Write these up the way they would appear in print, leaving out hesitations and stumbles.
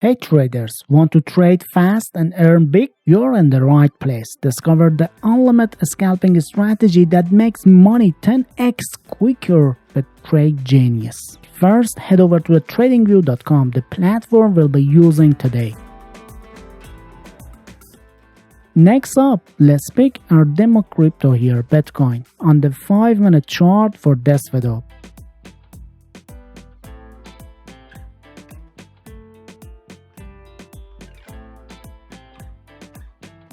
Hey traders, want to trade fast and earn big? You're in the right place. Discover the unlimited scalping strategy that makes money 10x quicker with TradeGenius. First, head over to TradingView.com, the platform we'll be using today. Next up, let's pick our demo crypto here, Bitcoin, on the 5-minute chart for this video.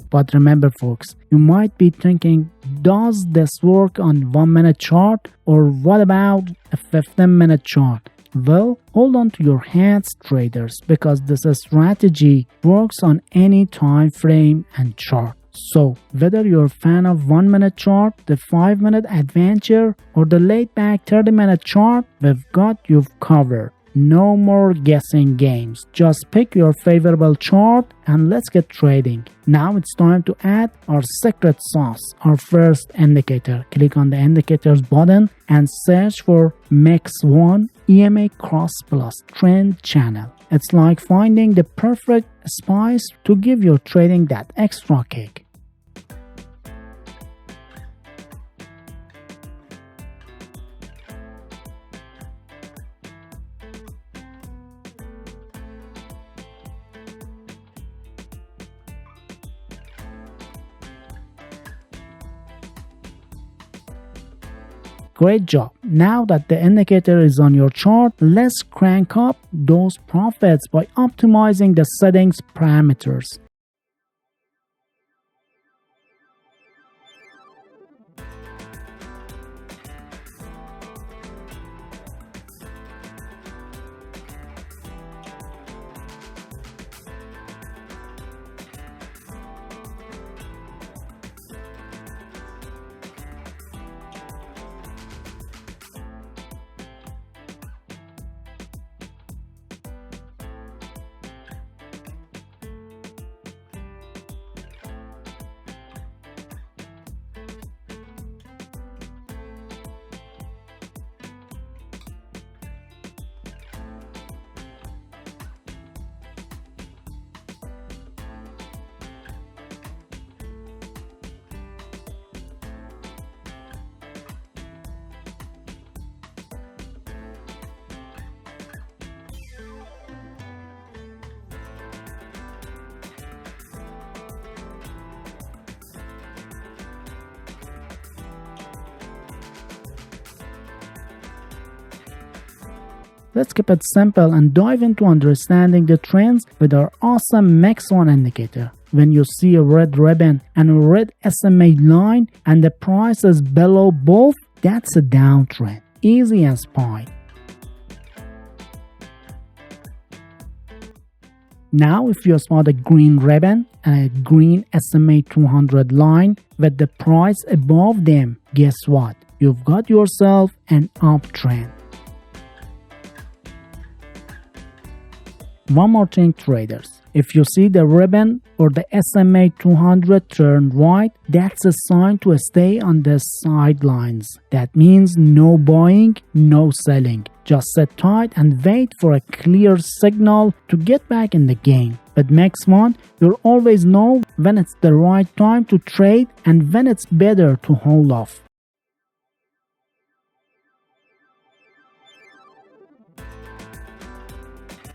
But remember folks, you might be thinking, does this work on 1-minute chart, or what about a 15-minute chart? Well, hold on to your hats traders, because this strategy works on any time frame and chart. So, whether you're a fan of 1-minute chart, the 5-minute adventure, or the laid back 30-minute chart, we've got you covered. No more guessing games. Just pick your favorable chart and let's get trading. Now it's time to add our secret sauce, our first indicator. Click on the indicators button and search for MEX1 EMA Cross Plus Trend Channel. It's like finding the perfect spice to give your trading that extra kick. Great job. Now that the indicator is on your chart, let's crank up those profits by optimizing the settings parameters. Let's keep it simple and dive into understanding the trends with our awesome MEX1 indicator. When you see a red ribbon and a red SMA line and the price is below both, that's a downtrend. Easy as pie. Now if you spot a green ribbon and a green SMA 200 line with the price above them, guess what? You've got yourself an uptrend. One more thing traders, if you see the ribbon or the SMA 200 turn right, that's a sign to stay on the sidelines. That means no buying, no selling. Just sit tight and wait for a clear signal to get back in the game. With MEX1, you'll always know when it's the right time to trade and when it's better to hold off.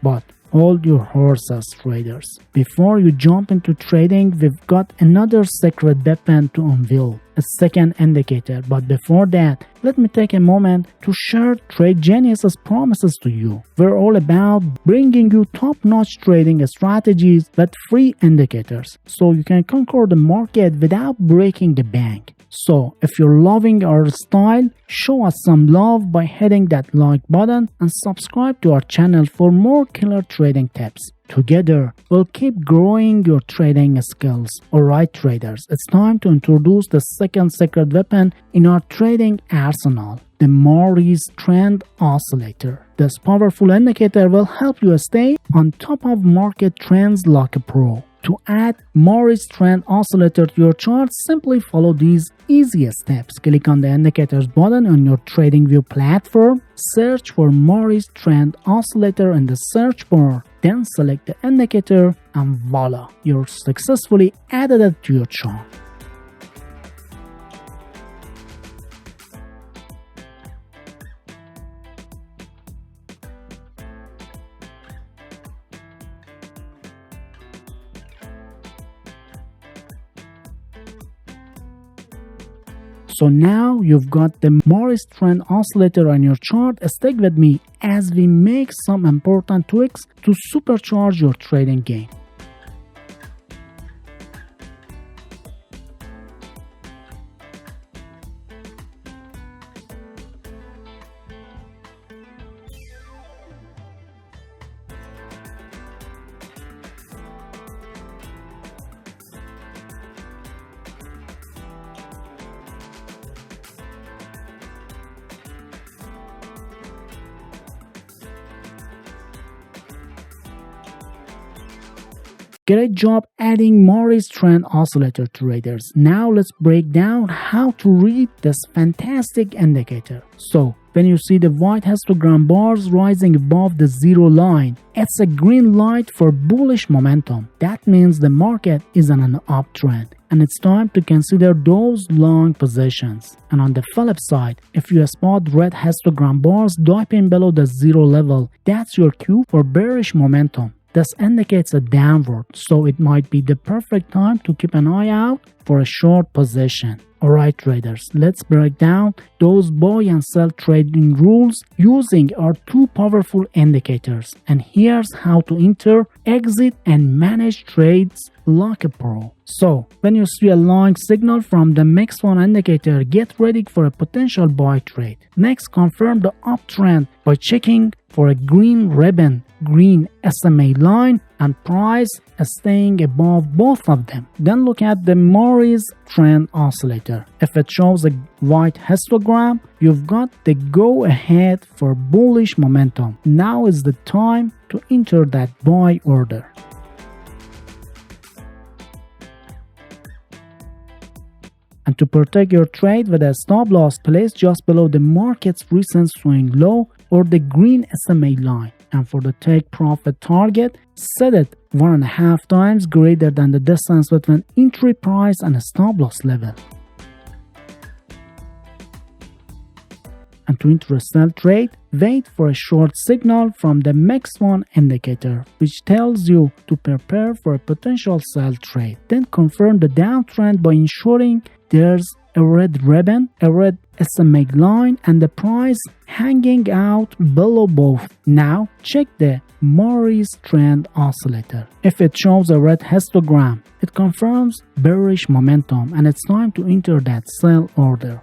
But hold your horses traders. Before you jump into trading, we've got another secret weapon to unveil, a second indicator. But before that, let me take a moment to share TradeGenius' promises to you. We're all about bringing you top-notch trading strategies with free indicators, so you can conquer the market without breaking the bank. So, if you're loving our style, show us some love by hitting that like button and subscribe to our channel for more killer trading tips. Together, we'll keep growing your trading skills. Alright traders, it's time to introduce the second secret weapon in our trading arsenal, the Morris Trend Oscillator. This powerful indicator will help you stay on top of market trends like a pro. To add Morris Trend Oscillator to your chart, simply follow these easy steps. Click on the indicators button on your TradingView platform, search for Morris Trend Oscillator in the search bar, then select the indicator and voila, you're successfully added it to your chart. So now you've got the Morris Trend Oscillator on your chart. Stick with me as we make some important tweaks to supercharge your trading game. Great job adding Morris Trend Oscillator traders. Now let's break down how to read this fantastic indicator. So, when you see the white histogram bars rising above the zero line, it's a green light for bullish momentum. That means the market is on an uptrend and it's time to consider those long positions. And on the flip side, if you spot red histogram bars dipping below the zero level, that's your cue for bearish momentum. This indicates a downward, so it might be the perfect time to keep an eye out for a short position. Alright traders, let's break down those buy and sell trading rules using our two powerful indicators. And here's how to enter, exit and manage trades like a pro. So, when you see a long signal from the X1 indicator, get ready for a potential buy trade. Next, confirm the uptrend by checking for a green ribbon, green SMA line, and price staying above both of them. Then look at the Morris Trend Oscillator. If it shows a white histogram, you've got the go ahead for bullish momentum. Now is the time to enter that buy order. And to protect your trade with a stop loss placed just below the market's recent swing low or the green SMA line. And for the take profit target, set it 1.5 times greater than the distance between entry price and a stop loss level. And to enter a sell trade, wait for a short signal from the X1 indicator, which tells you to prepare for a potential sell trade. Then confirm the downtrend by ensuring there's a red ribbon, a red SMA line, and the price hanging out below both. Now check the Morris Trend Oscillator. If it shows a red histogram, it confirms bearish momentum and it's time to enter that sell order.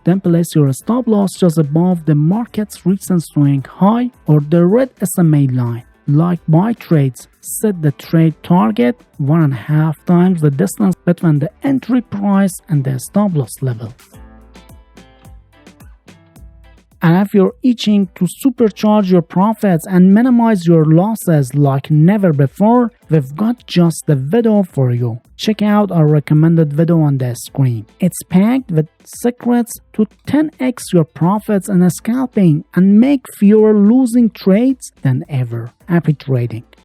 Then place your stop loss just above the market's recent swing high or the red SMA line. Like buy trades, set the trade target 1.5 times the distance between the entry price and the stop loss level. And if you're itching to supercharge your profits and minimize your losses like never before, we've got just the video for you. Check out our recommended video on the screen. It's packed with secrets to 10x your profits in scalping and make fewer losing trades than ever. Happy trading!